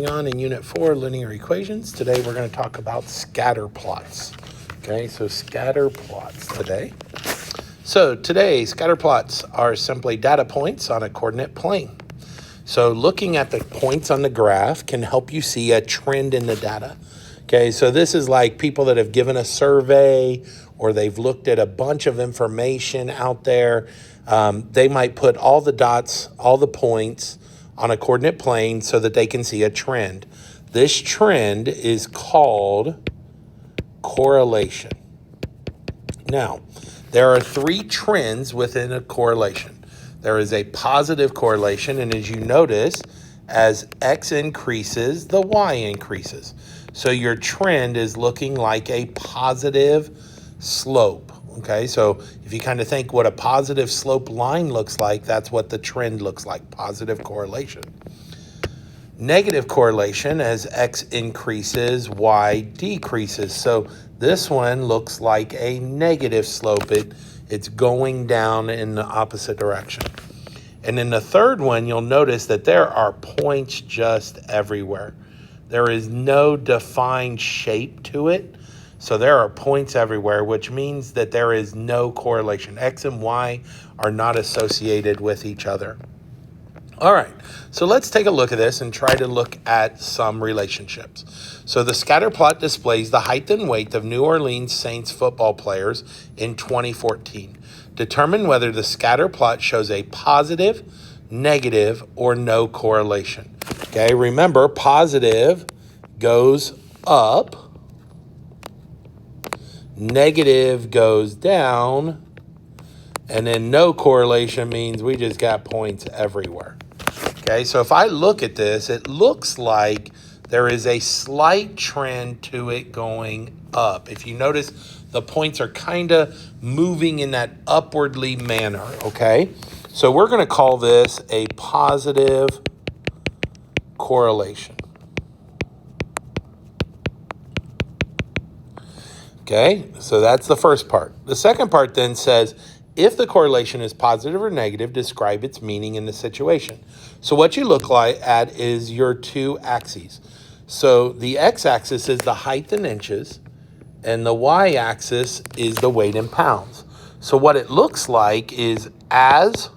On in Unit 4, linear equations. Today we're going to talk about scatter plots. Okay, so scatter plots today. So today, scatter plots are simply data points on a coordinate plane. So looking at the points on the graph can help you see a trend in the data. Okay, so this is like people that have given a survey or they've looked at a bunch of information out there. They might put all the dots, all the points on a coordinate plane so that they can see a trend. This trend is called correlation. Now, there are three trends within a correlation. There is a positive correlation, and as you notice, as x increases, the y increases. So your trend is looking like a positive slope. Okay, so if you kind of think what a positive slope line looks like, that's what the trend looks like, positive correlation. Negative correlation, as x increases, y decreases. So this one looks like a negative slope. It's going down in the opposite direction. And in the third one, you'll notice that there are points just everywhere. There is no defined shape to it. So there are points everywhere, which means that there is no correlation. X and Y are not associated with each other. All right, so let's take a look at this and try to look at some relationships. So the scatter plot displays the height and weight of New Orleans Saints football players in 2014. Determine whether the scatter plot shows a positive, negative, or no correlation. Okay, remember, positive goes up. Negative goes down, and then no correlation means we just got points everywhere. Okay, so if I look at this, it looks like there is a slight trend to it going up. If you notice, the points are kind of moving in that upwardly manner, okay? So we're going to call this a positive correlation. Okay, so that's the first part. The second part then says, if the correlation is positive or negative, describe its meaning in the situation. So what you look at is your two axes. So the x-axis is the height in inches, and the y-axis is the weight in pounds. So what it looks like is as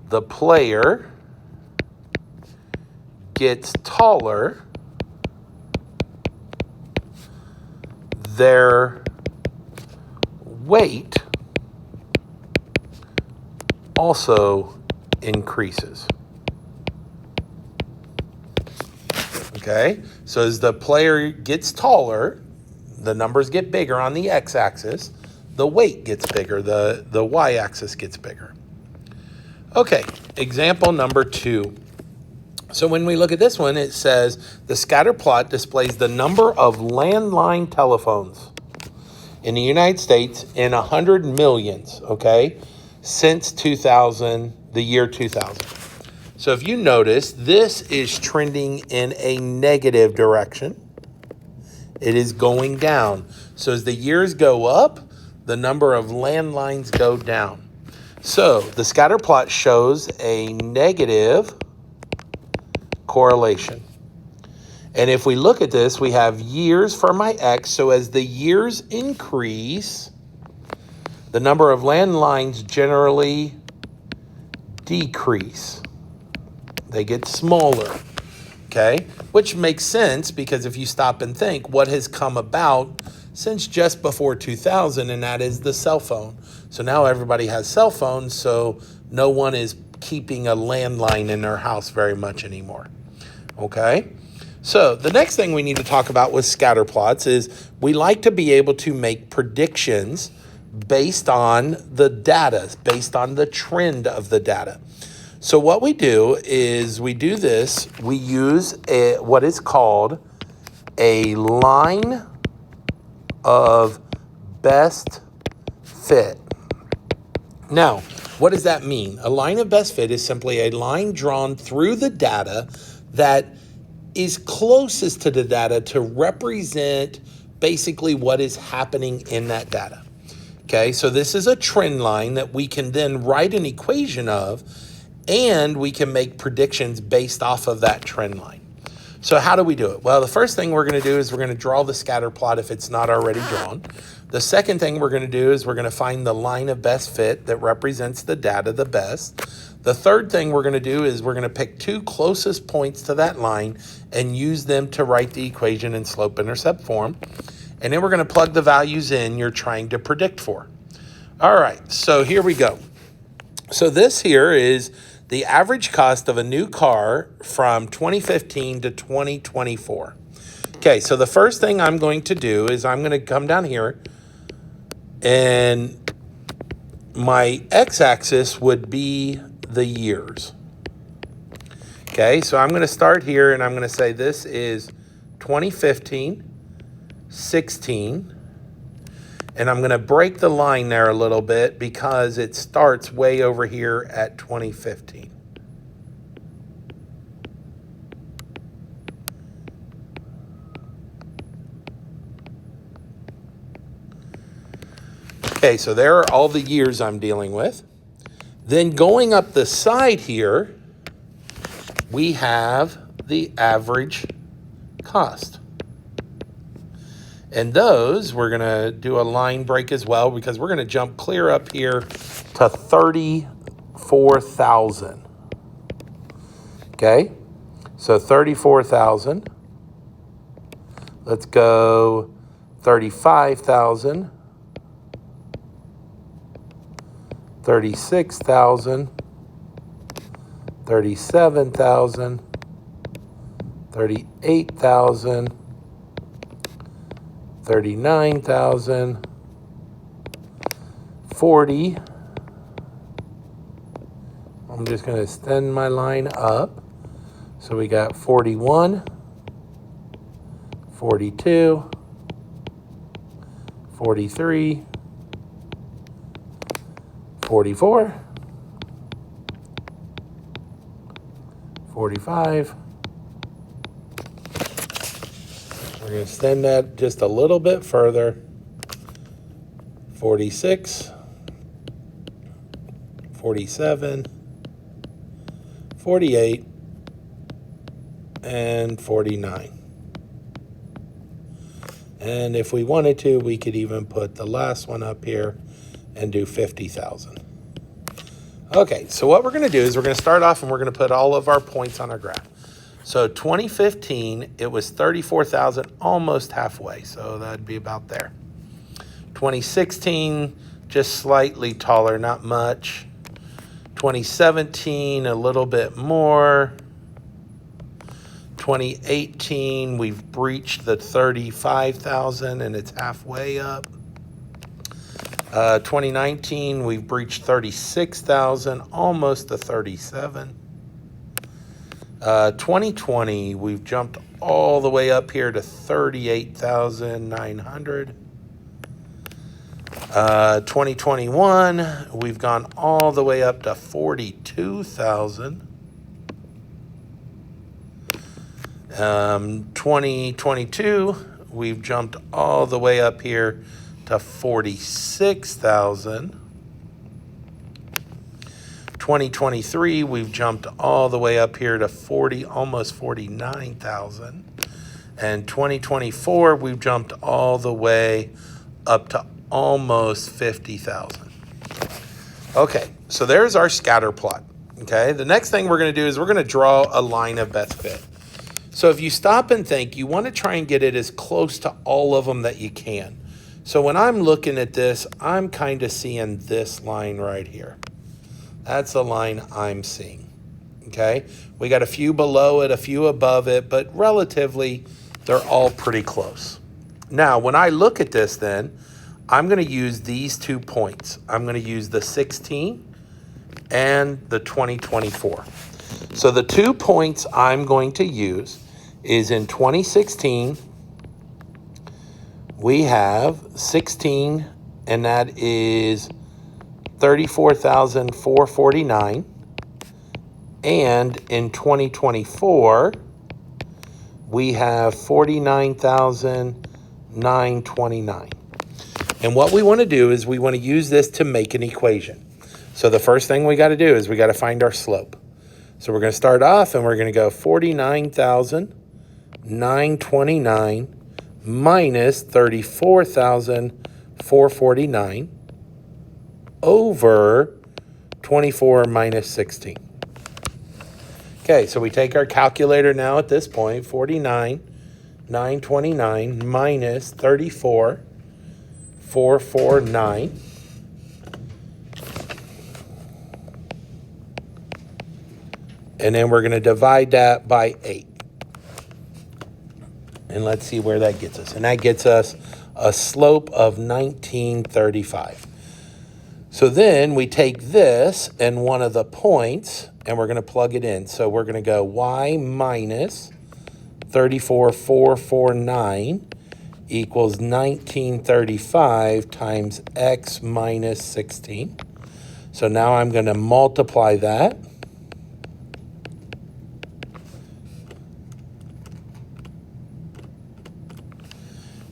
the player gets taller, their weight also increases. Okay, so as the player gets taller, the numbers get bigger on the x-axis, the weight gets bigger, the y-axis gets bigger. Okay, example number 2. So when we look at this one, it says the scatter plot displays the number of landline telephones in the United States in 100 millions, okay, since the year 2000. So if you notice, this is trending in a negative direction. It is going down. So as the years go up, the number of landlines go down. So the scatter plot shows a negative correlation. And if we look at this, we have years for my x. So as the years increase, the number of landlines generally decrease. They get smaller, okay? Which makes sense because if you stop and think, what has come about since just before 2000, and that is the cell phone. So now everybody has cell phones, so no one is keeping a landline in their house very much anymore. Okay, so the next thing we need to talk about with scatter plots is we like to be able to make predictions based on the data, based on the trend of the data. So what we do is we use what is called a line of best fit. Now, what does that mean? A line of best fit is simply a line drawn through the data that is closest to the data to represent basically what is happening in that data. Okay, so this is a trend line that we can then write an equation of and we can make predictions based off of that trend line. So how do we do it? Well, the first thing we're going to do is we're going to draw the scatter plot if it's not already drawn. The second thing we're going to do is we're going to find the line of best fit that represents the data the best. The third thing we're going to do is we're going to pick two closest points to that line and use them to write the equation in slope-intercept form. And then we're going to plug the values in you're trying to predict for. All right, so here we go. So this here is the average cost of a new car from 2015 to 2024. Okay, so the first thing I'm going to do is I'm going to come down here, and my x-axis would be the years. Okay, so I'm going to start here, and I'm going to say this is 2015, 16, and I'm going to break the line there a little bit because it starts way over here at 2015. Okay, so there are all the years I'm dealing with. Then going up the side here, we have the average cost. And those, we're going to do a line break as well because we're going to jump clear up here to 34,000. Okay, so 34,000. Let's go 35,000. 36,000, 37,000, 38,000, 39,000, 40. I'm just going to extend my line up. So we got 41, 42, 43, 44, 45. We're going to extend that just a little bit further. 46, 47, 48, and 49. And if we wanted to, we could even put the last one up here and do 50,000. Okay, so what we're going to do is we're going to start off and we're going to put all of our points on our graph. So 2015, it was 34,000, almost halfway, so that'd be about there. 2016, just slightly taller, not much. 2017, a little bit more. 2018, we've breached the 35,000 and it's halfway up. 2019, we've breached 36,000, almost to 37. 2020, we've jumped all the way up here to 38,900. 2021, we've gone all the way up to 42,000. 2022, we've jumped all the way up here to 46,000. 2023, we've jumped all the way up here to almost 49,000. And 2024, we've jumped all the way up to almost 50,000. Okay, so there's our scatter plot. Okay, the next thing we're going to do is we're going to draw a line of best fit. So if you stop and think, you want to try and get it as close to all of them that you can. So when I'm looking at this, I'm kind of seeing this line right here. That's the line I'm seeing, okay? We got a few below it, a few above it, but relatively, they're all pretty close. Now, when I look at this then, I'm going to use these 2 points. I'm going to use the 16 and the 2024. So the 2 points I'm going to use is in 2016, we have 16, and that is 34,449. And in 2024, we have 49,929. And what we want to do is we want to use this to make an equation. So the first thing we got to do is we got to find our slope. So we're going to start off and we're going to go 49,929 minus 34,449 over 24 minus 16. Okay, so we take our calculator now at this point, 49,929 minus 34,449. And then we're going to divide that by 8. And let's see where that gets us. And that gets us a slope of 1935. So then we take this and one of the points, and we're going to plug it in. So we're going to go y minus 34,449 equals 1935 times x minus 16. So now I'm going to multiply that.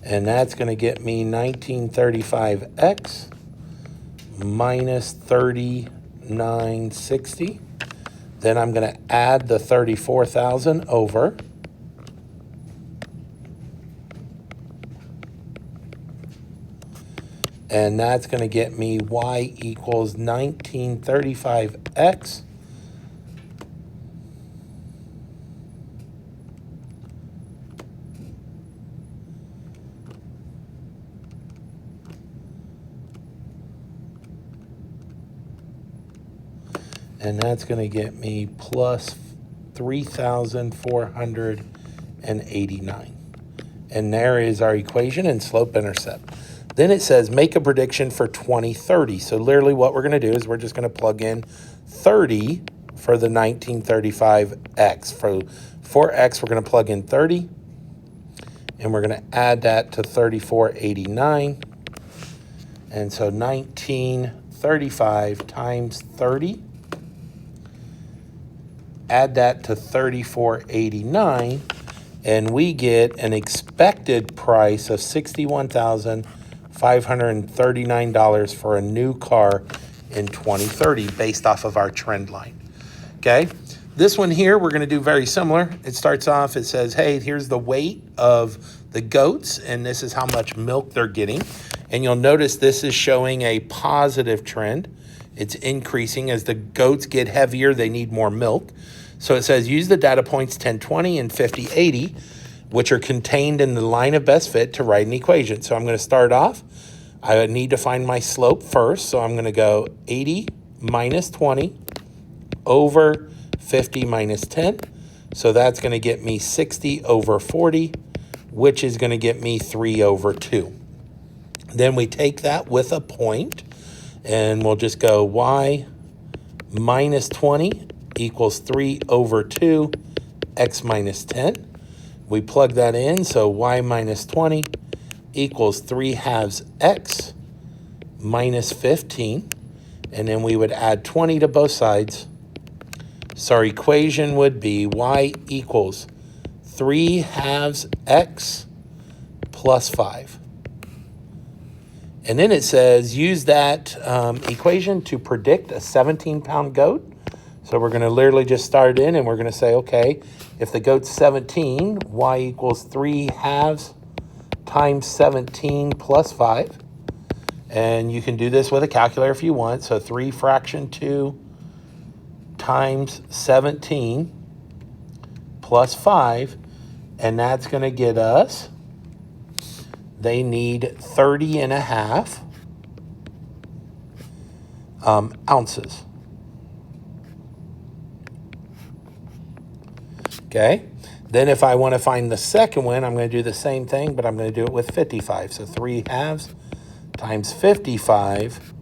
And that's going to get me 1935x minus 3960. Then I'm going to add the 34,000 over. And that's going to get me y equals 1935x and that's going to get me plus 3,489. And there is our equation and slope-intercept. Then it says make a prediction for 2030. So literally what we're going to do is we're just going to plug in 30 for the 1935x. For x, we're going to plug in 30. And we're going to add that to 3489. And so 1935 times 30. Add that to 3489, and we get an expected price of $61,539 for a new car in 2030 based off of our trend line. Okay, this one here we're going to do very similar. It starts off, it says, hey, here's the weight of the goats, and this is how much milk they're getting. And you'll notice this is showing a positive trend. It's increasing. As the goats get heavier, they need more milk. So it says use the data points 1020 and 5080, which are contained in the line of best fit to write an equation. So I'm going to start off. I need to find my slope first. So I'm going to go 80 minus 20 over 50 minus 10. So that's going to get me 60 over 40, which is going to get me 3 over 2. Then we take that with a point, and we'll just go y minus 20 equals 3 over 2, x minus 10. We plug that in, so y minus 20 equals 3 halves x minus 15. And then we would add 20 to both sides. So our equation would be y equals 3 halves x plus 5. And then it says use that equation to predict a 17-pound goat. So we're going to literally just start in, and we're going to say, okay, if the goat's 17, y equals 3 halves times 17 plus 5. And you can do this with a calculator if you want. So 3 fraction 2 times 17 plus 5. And that's going to get us, they need 30.5 ounces. Okay, then if I want to find the second one, I'm going to do the same thing, but I'm going to do it with 55. So 3 halves times 55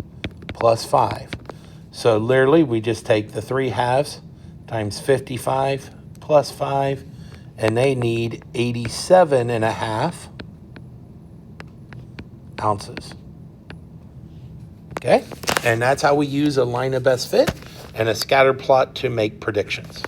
plus 5. So literally, we just take the 3 halves times 55 plus 5, and they need 87.5 ounces. Okay, and that's how we use a line of best fit and a scatter plot to make predictions.